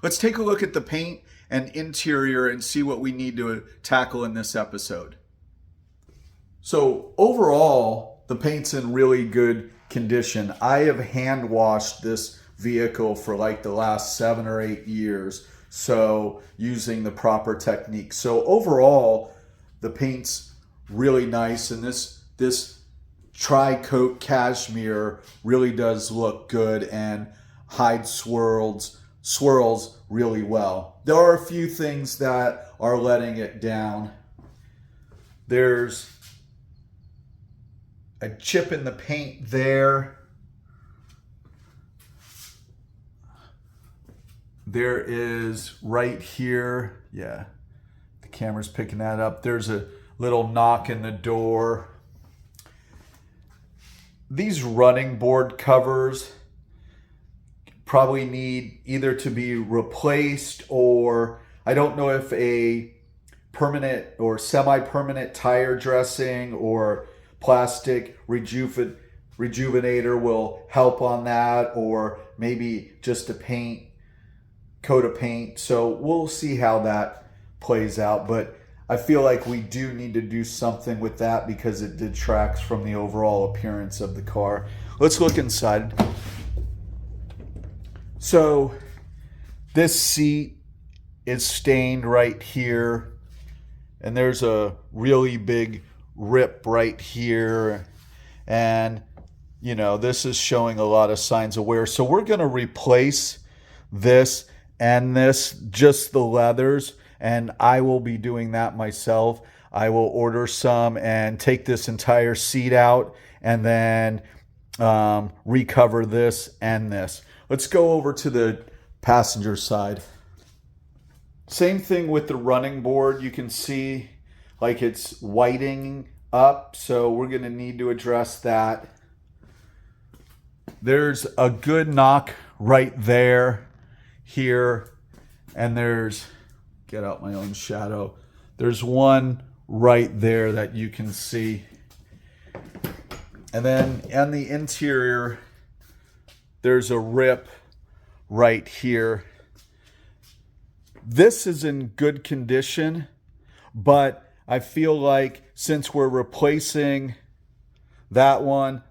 Let's take a look at the paint and interior and see what we need to tackle in this episode. So overall, the paint's in really good condition. I have hand washed this vehicle for like the last 7 or 8 years, so using the proper technique. So overall, the paint's really nice, and this tri-coat cashmere really does look good and hides swirls really well. There are a few things that are letting it down. There's a chip in the paint there. There is right here. Yeah, the camera's picking that up. There's a little knock in the door. These running board covers probably need either to be replaced, or I don't know if a permanent or semi-permanent tire dressing or plastic rejuvenator will help on that, or maybe just a coat of paint. So we'll see how that plays out, but I feel like we do need to do something with that because it detracts from the overall appearance of the car. Let's look inside. So this seat is stained right here, and there's a really big rip right here, and you know, this is showing a lot of signs of wear. So we're going to replace this and this, just the leathers, and I will be doing that myself. I will order some and take this entire seat out and then recover this and this. Let's go over to the passenger side. Same thing with the running board. You can see like it's whiting up, so we're going to need to address that. There's a good knock right there, here, and there's, get out my own shadow, there's one right there that you can see. And then on the interior, there's a rip right here. This is in good condition, but I feel like since we're replacing that one,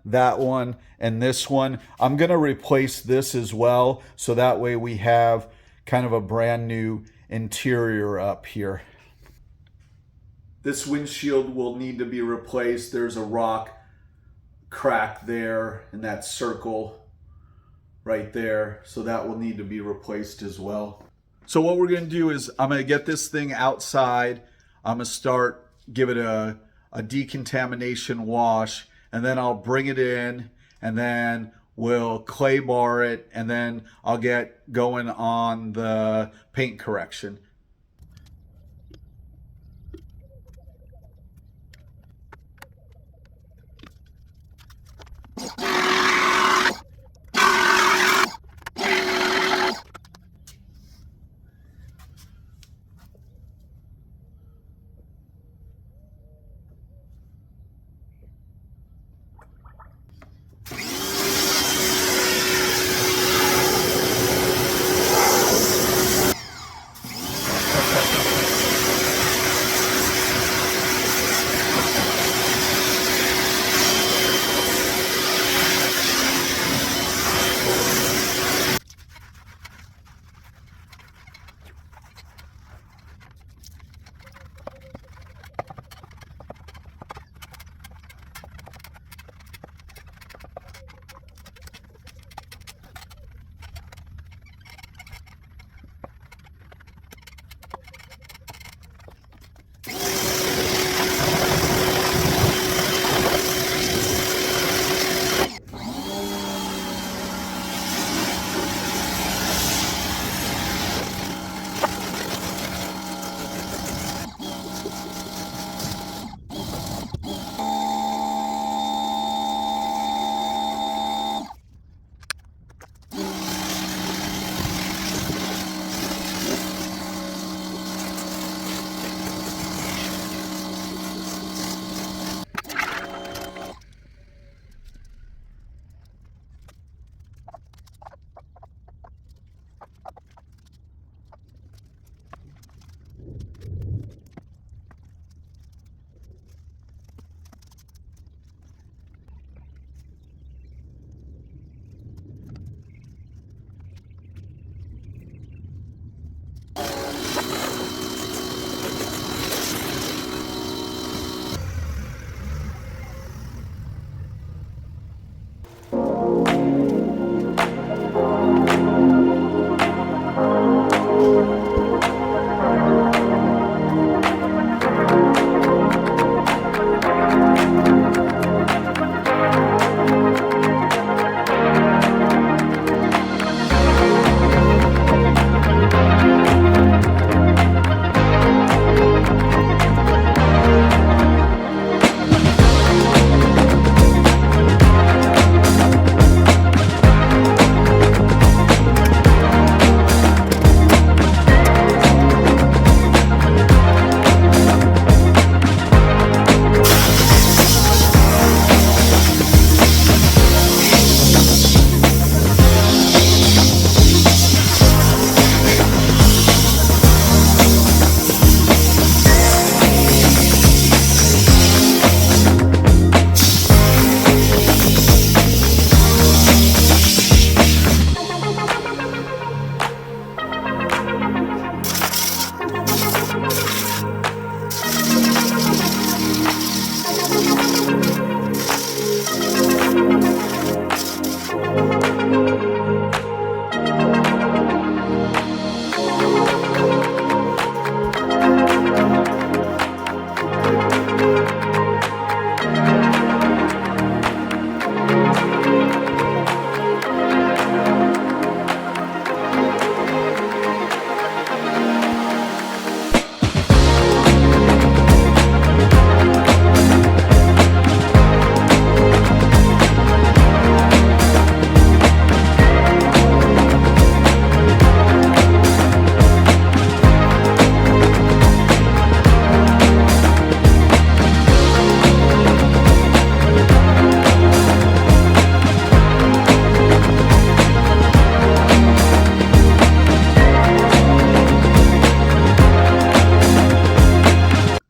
and this one, I'm going to replace this as well, so that way we have kind of a brand new interior up here. This windshield will need to be replaced. There's a rock crack there in that circle right there, so that will need to be replaced as well. So what we're going to do is I'm going to get this thing outside. I'm going to give it a decontamination wash, and then I'll bring it in, and then we'll clay bar it, and then I'll get going on the paint correction.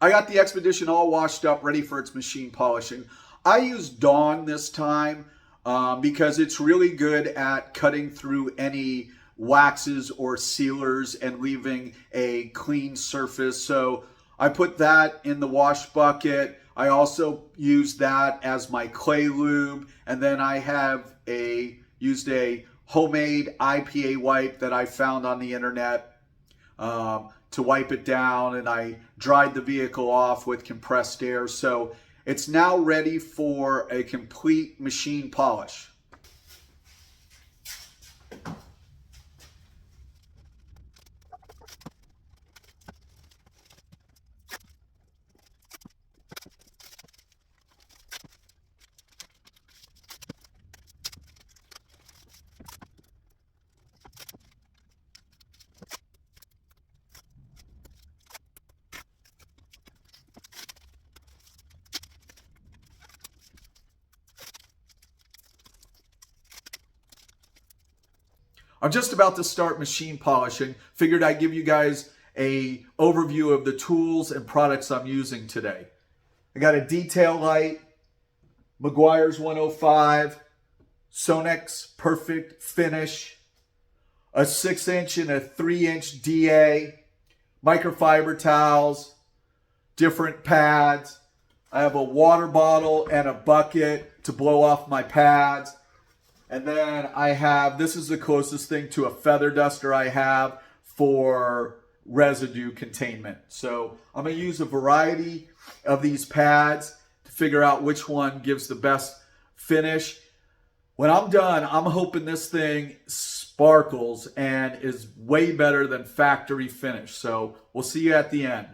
I got the Expedition all washed up, ready for its machine polishing. I used Dawn this time because it's really good at cutting through any waxes or sealers and leaving a clean surface. So I put that in the wash bucket. I also used that as my clay lube, and then I have used a homemade IPA wipe that I found on the internet to wipe it down, and I dried the vehicle off with compressed air. So it's now ready for a complete machine polish. I'm just about to start machine polishing. Figured I'd give you guys a overview of the tools and products I'm using today. I got a detail light, Meguiar's 105, Sonex Perfect Finish, a 6-inch and a 3-inch DA, microfiber towels, different pads. I have a water bottle and a bucket to blow off my pads. And then I have, this is the closest thing to a feather duster I have for residue containment. So I'm going to use a variety of these pads to figure out which one gives the best finish. When I'm done, I'm hoping this thing sparkles and is way better than factory finish. So we'll see you at the end.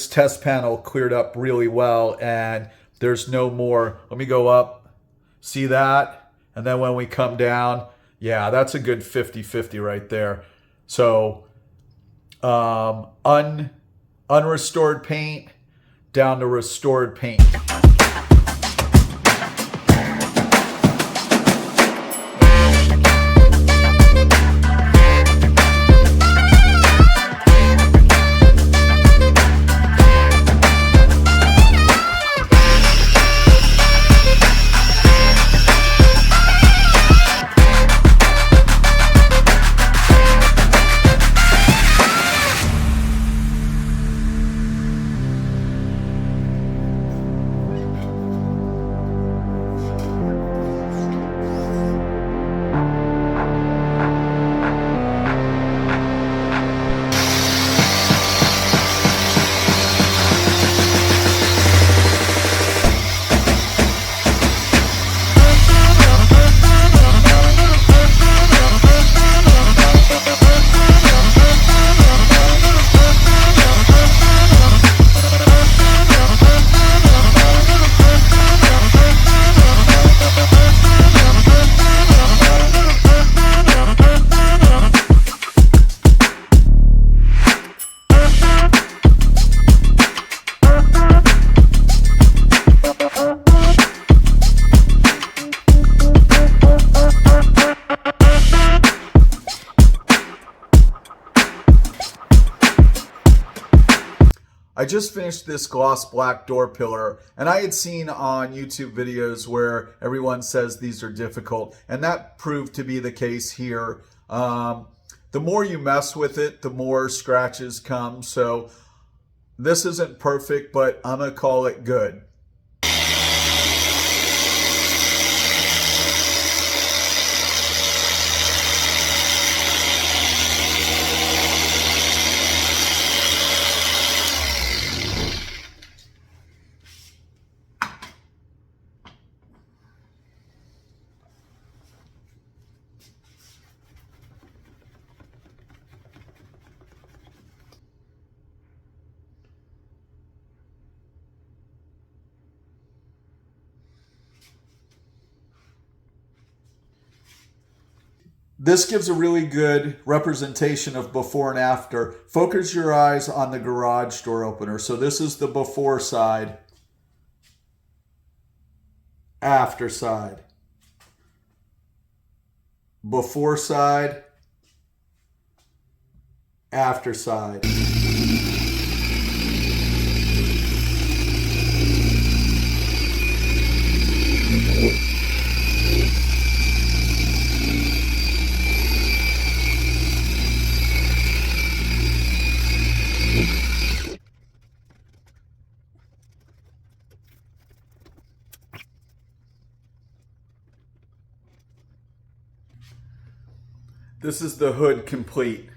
Test panel cleared up really well, and there's no more. Let me go up, see that, and then when we come down, yeah, that's a good 50-50 right there. So unrestored paint down to restored paint. I just finished this gloss black door pillar, and I had seen on YouTube videos where everyone says these are difficult, and that proved to be the case here. The more you mess with it, the more scratches come. So this isn't perfect, but I'm gonna call it good. This gives a really good representation of before and after. Focus your eyes on the garage door opener. So this is the before side, after side, before side, after side. This is the hood complete.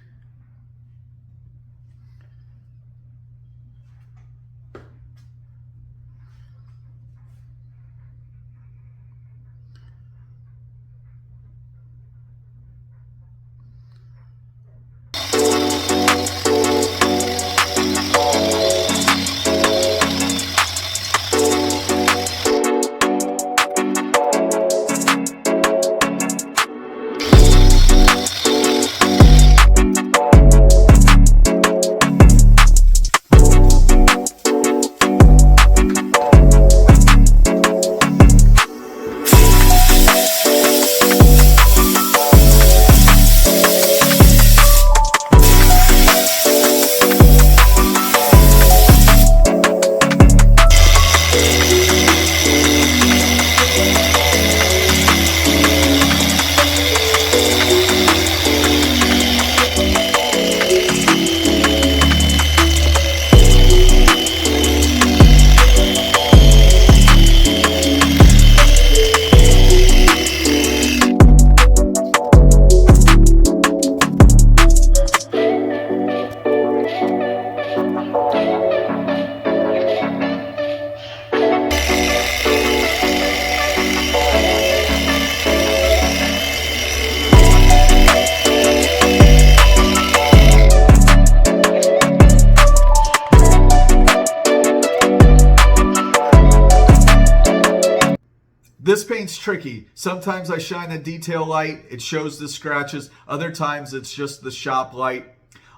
This paint's tricky. Sometimes I shine a detail light, it shows the scratches. Other times it's just the shop light.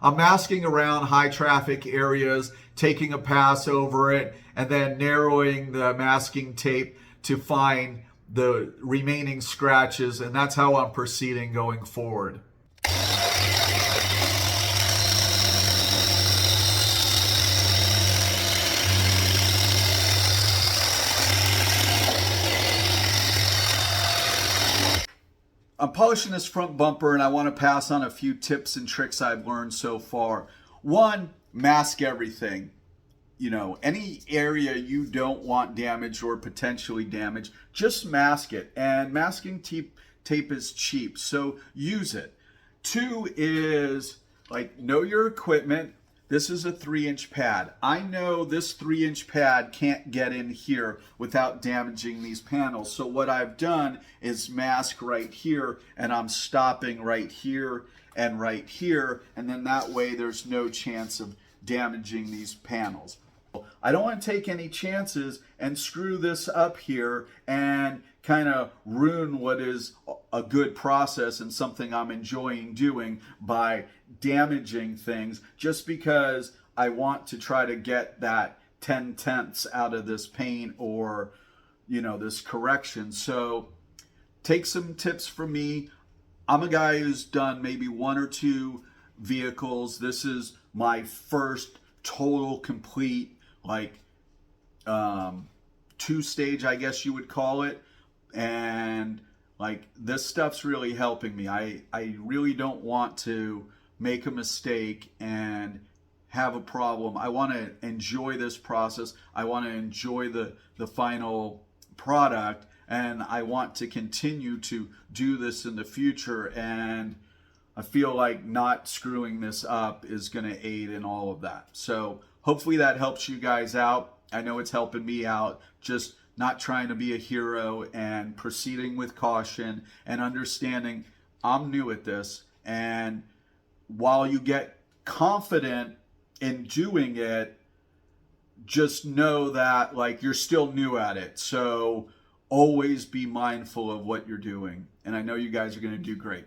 I'm masking around high traffic areas, taking a pass over it, and then narrowing the masking tape to find the remaining scratches, and that's how I'm proceeding going forward. I'm polishing this front bumper and I want to pass on a few tips and tricks I've learned so far. One, mask everything. You know, any area you don't want damaged or potentially damaged, just mask it. And masking tape is cheap, so use it. Two is, like, know your equipment. This is a 3-inch pad. I know this 3-inch pad can't get in here without damaging these panels. So what I've done is mask right here, and I'm stopping right here and right here, and then that way there's no chance of damaging these panels. I don't want to take any chances and screw this up here and kind of ruin what is a good process and something I'm enjoying doing by damaging things just because I want to try to get that 10/10ths out of this paint or, you know, this correction. So take some tips from me. I'm a guy who's done maybe 1 or 2 vehicles. This is my first total complete, like, 2-stage, I guess you would call it. And like, this stuff's really helping me. I really don't want to make a mistake and have a problem. I want to enjoy this process. I want to enjoy the final product, and I want to continue to do this in the future. And I feel like not screwing this up is going to aid in all of that. So hopefully that helps you guys out. I know it's helping me out, just not trying to be a hero and proceeding with caution and understanding I'm new at this. And while you get confident in doing it, just know that, like, you're still new at it. So always be mindful of what you're doing. And I know you guys are going to do great.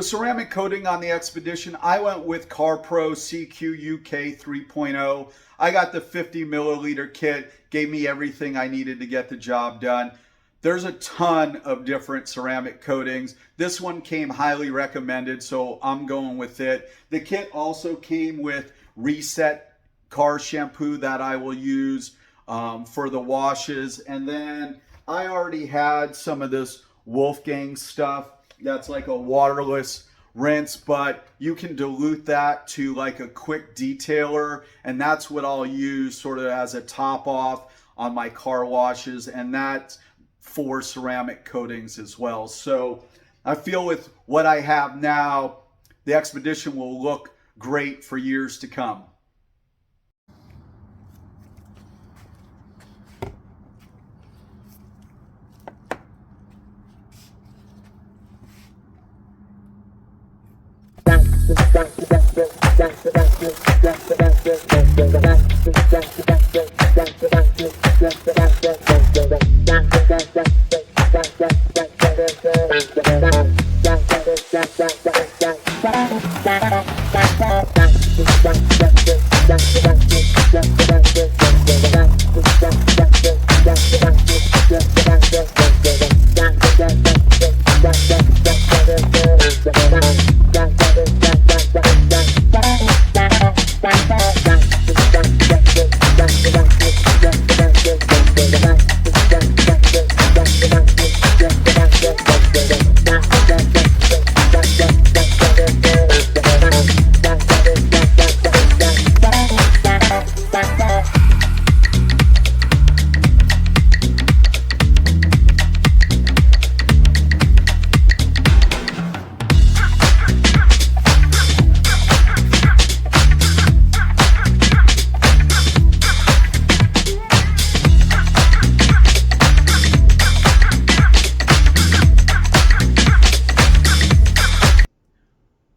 ceramic coating on the Expedition, I went with CarPro CQ UK 3.0. I got the 50 milliliter kit, gave me everything I needed to get the job done. There's a ton of different ceramic coatings. This one came highly recommended, so I'm going with it. The kit also came with Reset car shampoo that I will use for the washes. And then I already had some of this Wolfgang stuff that's like a waterless rinse, but you can dilute that to like a quick detailer, and that's what I'll use sort of as a top off on my car washes, and that's for ceramic coatings as well. So I feel with what I have now, the Expedition will look great for years to come.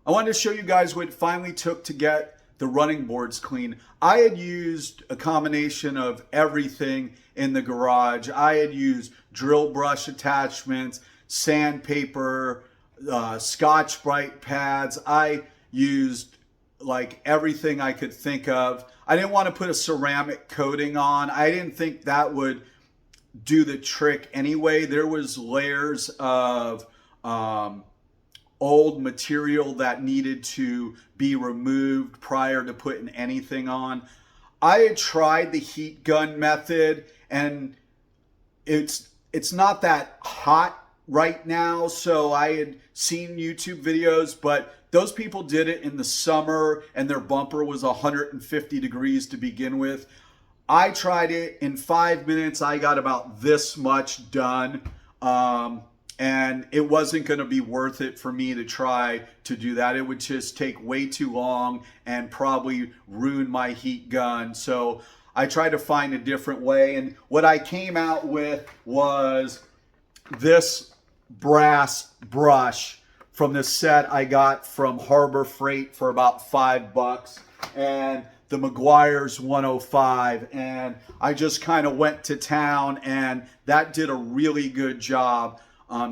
I wanted to show you guys what it finally took to get the running boards clean. I had used a combination of everything in the garage. I had used drill brush attachments, sandpaper, Scotch-Brite pads. I used like everything I could think of. I didn't want to put a ceramic coating on. I didn't think that would do the trick anyway. There was layers of old material that needed to be removed prior to putting anything on. I had tried the heat gun method, and it's not that hot right now, so I had seen YouTube videos, but those people did it in the summer and their bumper was 150 degrees to begin with. I tried it in 5 minutes. I got about this much done. And it wasn't going to be worth it for me to try to do that. It would just take way too long and probably ruin my heat gun. So I tried to find a different way. And what I came out with was this brass brush from this set I got from Harbor Freight for about $5. And the Meguiar's 105. And I just kind of went to town, and that did a really good job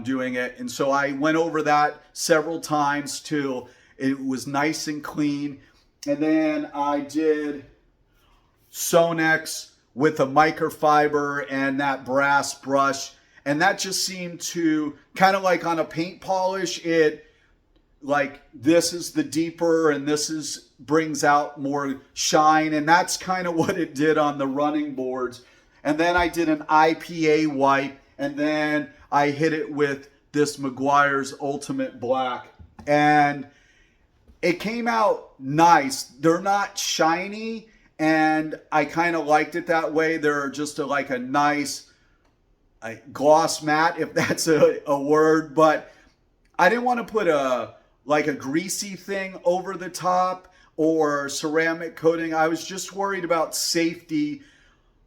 doing it. And so I went over that several times till it was nice and clean. And then I did Sonex with a microfiber and that brass brush. And that just seemed to kind of like on a paint polish, it like this is the deeper and this is brings out more shine. And that's kind of what it did on the running boards. And then I did an IPA wipe, and then I hit it with this Meguiar's Ultimate Black, and it came out nice. They're not shiny, and I kind of liked it that way. They're just like a nice gloss matte, if that's a word, but I didn't want to put a greasy thing over the top or ceramic coating. I was just worried about safety.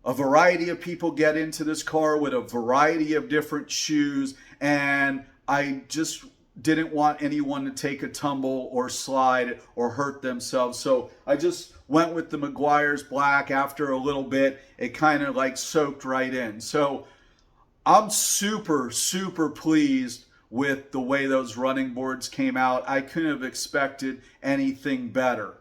A variety of people get into this car with a variety of different shoes, and I just didn't want anyone to take a tumble or slide or hurt themselves. So I just went with the Meguiar's Black. After a little bit, it kind of like soaked right in. So I'm super, super pleased with the way those running boards came out. I couldn't have expected anything better.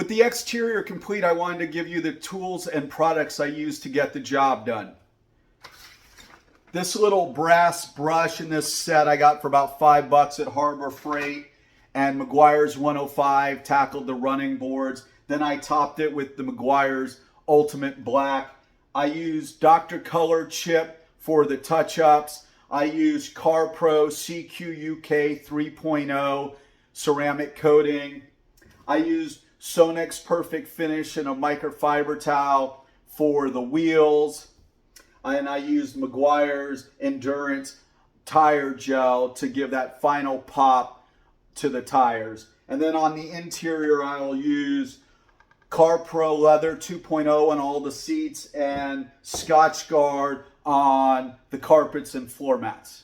With the exterior complete, I wanted to give you the tools and products I used to get the job done. This little brass brush in this set I got for about $5 at Harbor Freight, and Meguiar's 105 tackled the running boards. Then I topped it with the Meguiar's Ultimate Black. I used Dr. Color chip for the touch-ups. I used CarPro CQ UK 3.0 ceramic coating. I used Sonex Perfect Finish and a microfiber towel for the wheels. And I used Meguiar's Endurance tire gel to give that final pop to the tires. And then on the interior, I'll use CarPro Leather 2.0 on all the seats and Scotch Guard on the carpets and floor mats.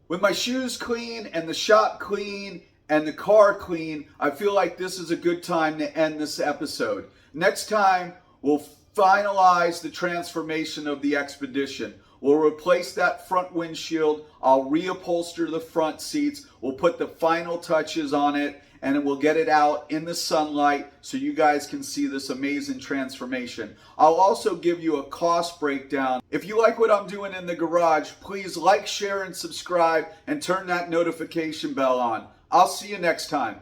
With my shoes clean and the shop clean and the car clean, I feel like this is a good time to end this episode. Next time, we'll finalize the transformation of the Expedition. We'll replace that front windshield. I'll reupholster the front seats. We'll put the final touches on it, and we'll get it out in the sunlight so you guys can see this amazing transformation. I'll also give you a cost breakdown. If you like what I'm doing in the garage, please like, share, and subscribe, and turn that notification bell on. I'll see you next time.